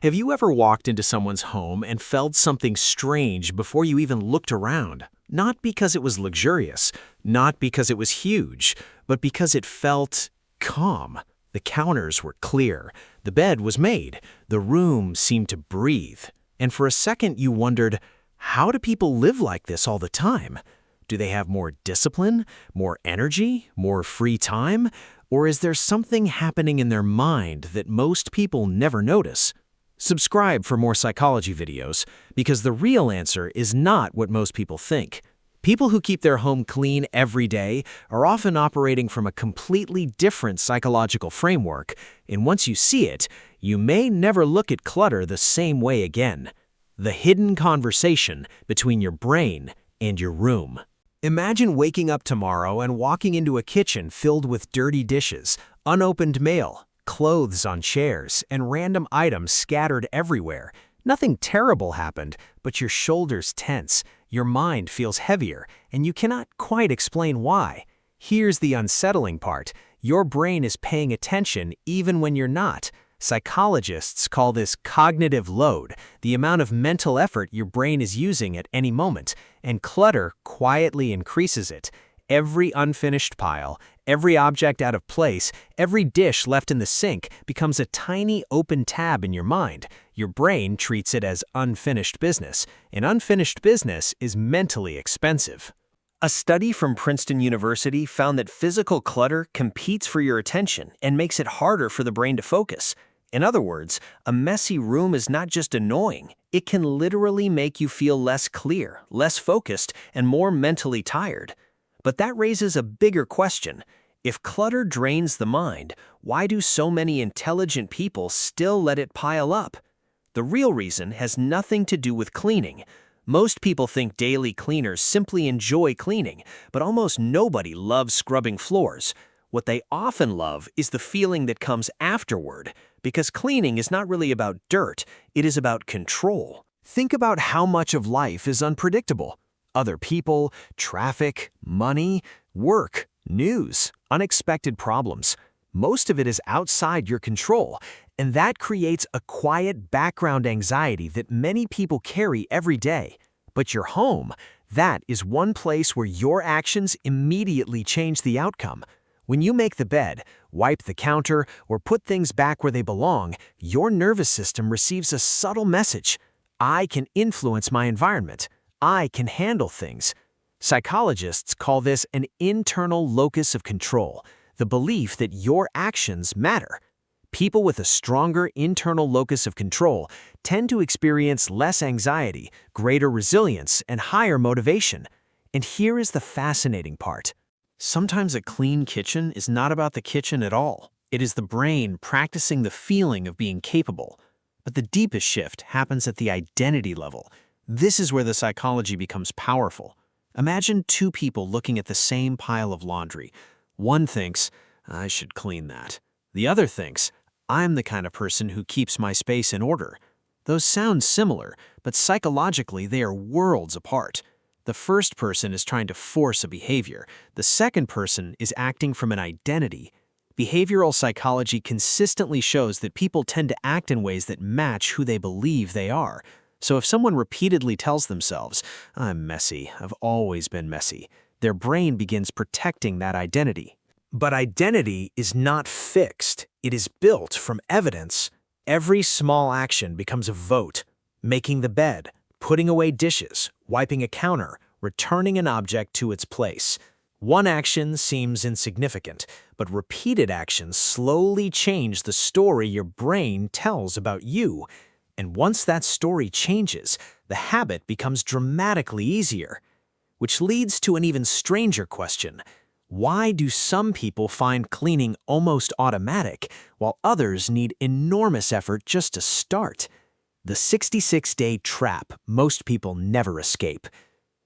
Have you ever walked into someone's home and felt something strange before you even looked around? Not because it was luxurious, not because it was huge, but because it felt calm. The counters were clear, the bed was made, the room seemed to breathe. And for a second you wondered, how do people live like this all the time? Do they have more discipline, more energy, more free time? Or is there something happening in their mind that most people never notice? Subscribe for more psychology videos, because the real answer is not what most people think. People who keep their home clean every day are often operating from a completely different psychological framework, and once you see it, you may never look at clutter the same way again. The hidden conversation between your brain and your room. Imagine waking up tomorrow and walking into a kitchen filled with dirty dishes, unopened mail, clothes on chairs, and random items scattered everywhere. Nothing terrible happened, but your shoulders tense, your mind feels heavier, and you cannot quite explain why. Here's the unsettling part. Your brain is paying attention even when you're not. Psychologists call this cognitive load, the amount of mental effort your brain is using at any moment, and clutter quietly increases it. Every unfinished pile, every object out of place, every dish left in the sink becomes a tiny open tab in your mind. Your brain treats it as unfinished business, and unfinished business is mentally expensive. A study from Princeton University found that physical clutter competes for your attention and makes it harder for the brain to focus. In other words, a messy room is not just annoying, it can literally make you feel less clear, less focused, and more mentally tired. But that raises a bigger question. If clutter drains the mind, why do so many intelligent people still let it pile up? The real reason has nothing to do with cleaning. Most people think daily cleaners simply enjoy cleaning, but almost nobody loves scrubbing floors. What they often love is the feeling that comes afterward, because cleaning is not really about dirt, it is about control. Think about how much of life is unpredictable. Other people, traffic, money, work, news, unexpected problems. Most of it is outside your control, and that creates a quiet background anxiety that many people carry every day. But your home, that is one place where your actions immediately change the outcome. When you make the bed, wipe the counter, or put things back where they belong, your nervous system receives a subtle message. I can influence my environment. I can handle things. Psychologists call this an internal locus of control, the belief that your actions matter. People with a stronger internal locus of control tend to experience less anxiety, greater resilience, and higher motivation. And here is the fascinating part. Sometimes a clean kitchen is not about the kitchen at all. It is the brain practicing the feeling of being capable. But the deepest shift happens at the identity level. This is where the psychology becomes powerful. Imagine two people looking at the same pile of laundry. One thinks, I should clean that. The other thinks, I'm the kind of person who keeps my space in order. Those sound similar, but psychologically they are worlds apart. The first person is trying to force a behavior. The second person is acting from an identity. Behavioral psychology consistently shows that people tend to act in ways that match who they believe they are. So if someone repeatedly tells themselves, I'm messy, I've always been messy, their brain begins protecting that identity. But identity is not fixed. It is built from evidence. Every small action becomes a vote. Making the bed, putting away dishes, wiping a counter, returning an object to its place. One action seems insignificant, but repeated actions slowly change the story your brain tells about you. And once that story changes, the habit becomes dramatically easier. Which leads to an even stranger question. Why do some people find cleaning almost automatic, while others need enormous effort just to start? The 66-day trap most people never escape.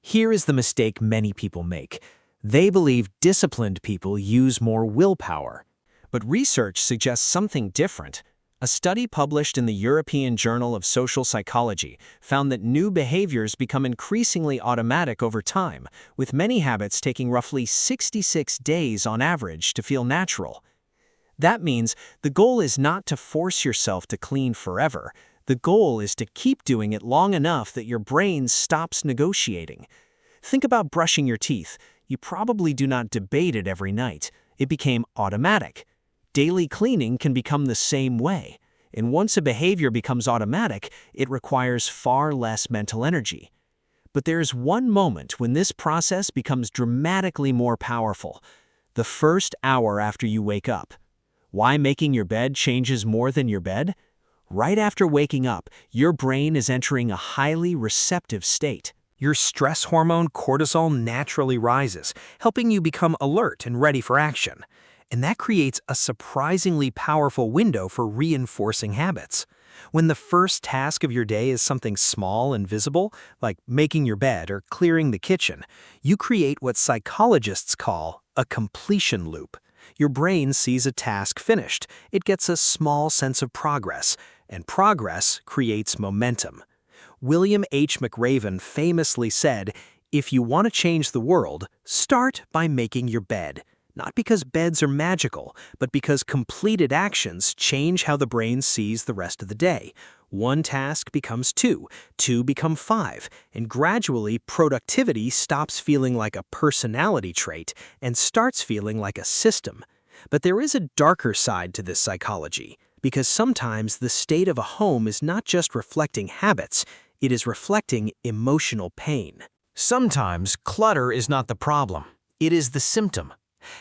Here is the mistake many people make. They believe disciplined people use more willpower. But research suggests something different. A study published in the European Journal of Social Psychology found that new behaviors become increasingly automatic over time, with many habits taking roughly 66 days on average to feel natural. That means the goal is not to force yourself to clean forever. The goal is to keep doing it long enough that your brain stops negotiating. Think about brushing your teeth. You probably do not debate it every night. It became automatic. Daily cleaning can become the same way. And once a behavior becomes automatic, it requires far less mental energy. But there's one moment when this process becomes dramatically more powerful. The first hour after you wake up. Why making your bed changes more than your bed? Right after waking up, your brain is entering a highly receptive state. Your stress hormone cortisol naturally rises, helping you become alert and ready for action. And that creates a surprisingly powerful window for reinforcing habits. When the first task of your day is something small and visible, like making your bed or clearing the kitchen, you create what psychologists call a completion loop. Your brain sees a task finished. It gets a small sense of progress, and progress creates momentum. William H. McRaven famously said, "If you want to change the world, start by making your bed." Not because beds are magical, but because completed actions change how the brain sees the rest of the day. One task becomes two become five, and gradually productivity stops feeling like a personality trait and starts feeling like a system. But there is a darker side to this psychology, because sometimes the state of a home is not just reflecting habits, it is reflecting emotional pain. Sometimes clutter is not the problem. It is the symptom.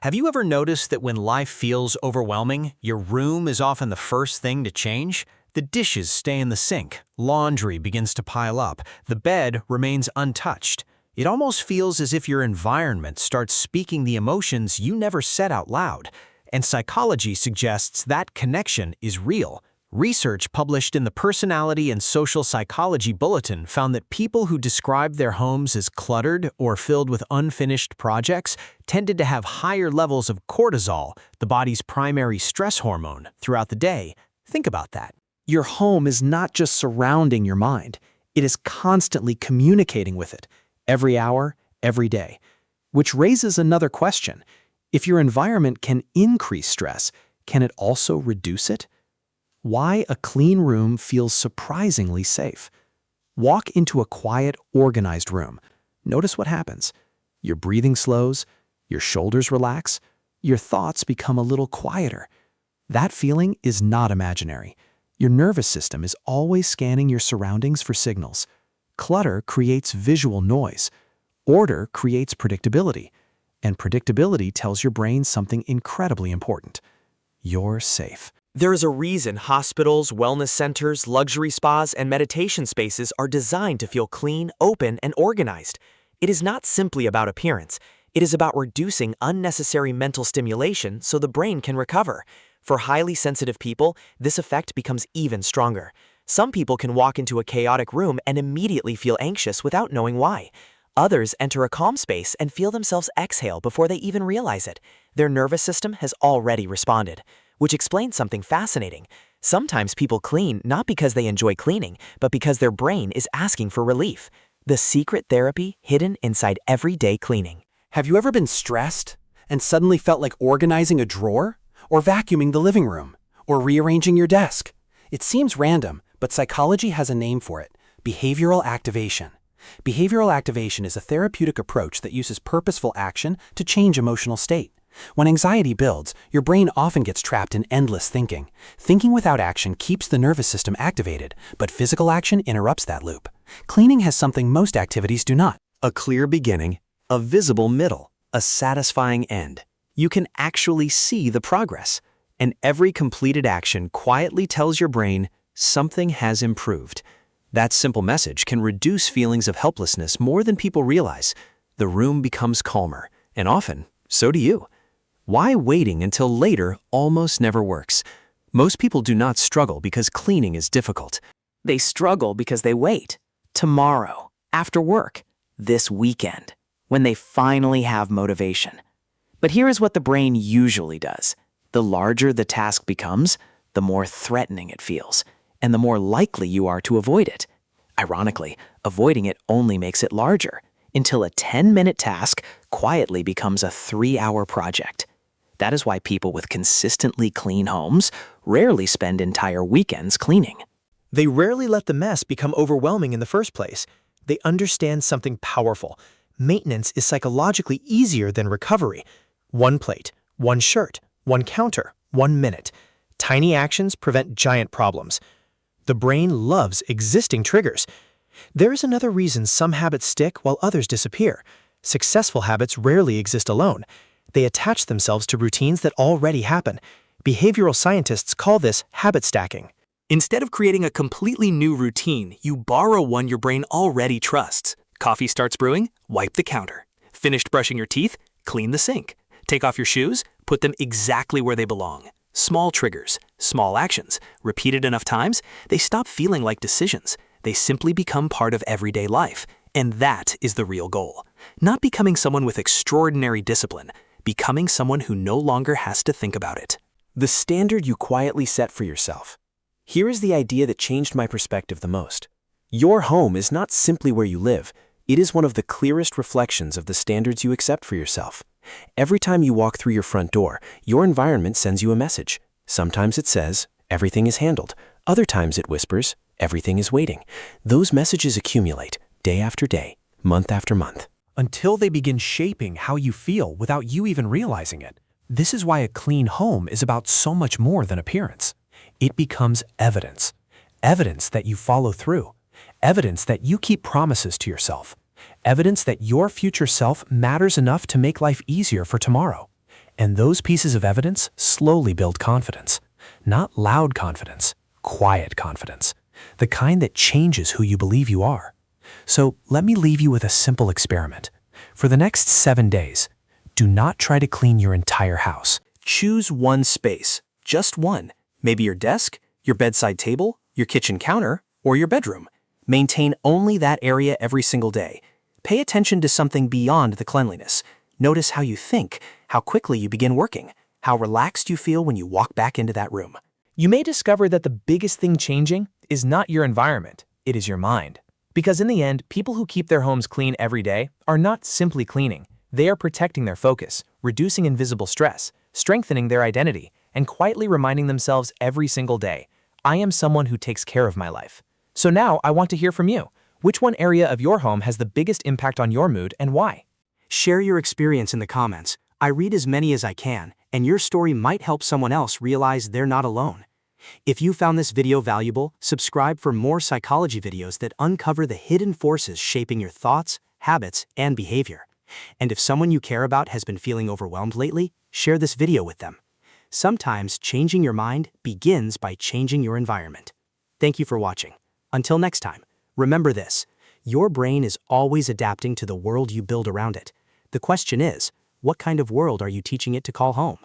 Have you ever noticed that when life feels overwhelming, your room is often the first thing to change? The dishes stay in the sink, laundry begins to pile up, the bed remains untouched. It almost feels as if your environment starts speaking the emotions you never said out loud. And psychology suggests that connection is real. Research published in the Personality and Social Psychology Bulletin found that people who described their homes as cluttered or filled with unfinished projects tended to have higher levels of cortisol, the body's primary stress hormone, throughout the day. Think about that. Your home is not just surrounding your mind. It is constantly communicating with it, every hour, every day. Which raises another question. If your environment can increase stress, can it also reduce it? Why a clean room feels surprisingly safe. Walk into a quiet, organized room. Notice what happens. Your breathing slows, your shoulders relax, your thoughts become a little quieter. That feeling is not imaginary. Your nervous system is always scanning your surroundings for signals. Clutter creates visual noise. Order creates predictability. And predictability tells your brain something incredibly important. You're safe. There is a reason hospitals, wellness centers, luxury spas, and meditation spaces are designed to feel clean, open, and organized. It is not simply about appearance. It is about reducing unnecessary mental stimulation so the brain can recover. For highly sensitive people, this effect becomes even stronger. Some people can walk into a chaotic room and immediately feel anxious without knowing why. Others enter a calm space and feel themselves exhale before they even realize it. Their nervous system has already responded. Which explains something fascinating. Sometimes people clean not because they enjoy cleaning, but because their brain is asking for relief. The secret therapy hidden inside everyday cleaning. Have you ever been stressed and suddenly felt like organizing a drawer? Or vacuuming the living room? Or rearranging your desk? It seems random, but psychology has a name for it: behavioral activation. Behavioral activation is a therapeutic approach that uses purposeful action to change emotional state. When anxiety builds, your brain often gets trapped in endless thinking. Thinking without action keeps the nervous system activated, but physical action interrupts that loop. Cleaning has something most activities do not: A clear beginning, a visible middle, a satisfying end. You can actually see the progress. And every completed action quietly tells your brain something has improved. That simple message can reduce feelings of helplessness more than people realize. The room becomes calmer, and often, so do you. Why waiting until later almost never works. Most people do not struggle because cleaning is difficult. They struggle because they wait. Tomorrow, after work, this weekend, when they finally have motivation. But here is what the brain usually does. The larger the task becomes, the more threatening it feels, and the more likely you are to avoid it. Ironically, avoiding it only makes it larger, until a 10-minute task quietly becomes a 3-hour project. That is why people with consistently clean homes rarely spend entire weekends cleaning. They rarely let the mess become overwhelming in the first place. They understand something powerful. Maintenance is psychologically easier than recovery. One plate, one shirt, one counter, 1 minute. Tiny actions prevent giant problems. The brain loves existing triggers. There is another reason some habits stick while others disappear. Successful habits rarely exist alone. They attach themselves to routines that already happen. Behavioral scientists call this habit stacking. Instead of creating a completely new routine, you borrow one your brain already trusts. Coffee starts brewing? Wipe the counter. Finished brushing your teeth? Clean the sink. Take off your shoes? Put them exactly where they belong. Small triggers, small actions, repeated enough times, they stop feeling like decisions. They simply become part of everyday life. And that is the real goal. Not becoming someone with extraordinary discipline, becoming someone who no longer has to think about it. The standard you quietly set for yourself. Here is the idea that changed my perspective the most. Your home is not simply where you live. It is one of the clearest reflections of the standards you accept for yourself. Every time you walk through your front door, your environment sends you a message. Sometimes it says, everything is handled. Other times it whispers, everything is waiting. Those messages accumulate, day after day, month after month, Until they begin shaping how you feel without you even realizing it. This is why a clean home is about so much more than appearance. It becomes evidence. Evidence that you follow through. Evidence that you keep promises to yourself. Evidence that your future self matters enough to make life easier for tomorrow. And those pieces of evidence slowly build confidence. Not loud confidence, quiet confidence. The kind that changes who you believe you are. So let me leave you with a simple experiment. For the next 7 days, do not try to clean your entire house. Choose one space, just one. Maybe your desk, your bedside table, your kitchen counter, or your bedroom. Maintain only that area every single day. Pay attention to something beyond the cleanliness. Notice how you think, how quickly you begin working, how relaxed you feel when you walk back into that room. You may discover that the biggest thing changing is not your environment, it is your mind. Because in the end, people who keep their homes clean every day are not simply cleaning. They are protecting their focus, reducing invisible stress, strengthening their identity, and quietly reminding themselves every single day, I am someone who takes care of my life. So now I want to hear from you. Which one area of your home has the biggest impact on your mood and why? Share your experience in the comments. I read as many as I can, and your story might help someone else realize they're not alone. If you found this video valuable, subscribe for more psychology videos that uncover the hidden forces shaping your thoughts, habits, and behavior. And if someone you care about has been feeling overwhelmed lately, share this video with them. Sometimes changing your mind begins by changing your environment. Thank you for watching. Until next time, remember this, your brain is always adapting to the world you build around it. The question is, what kind of world are you teaching it to call home?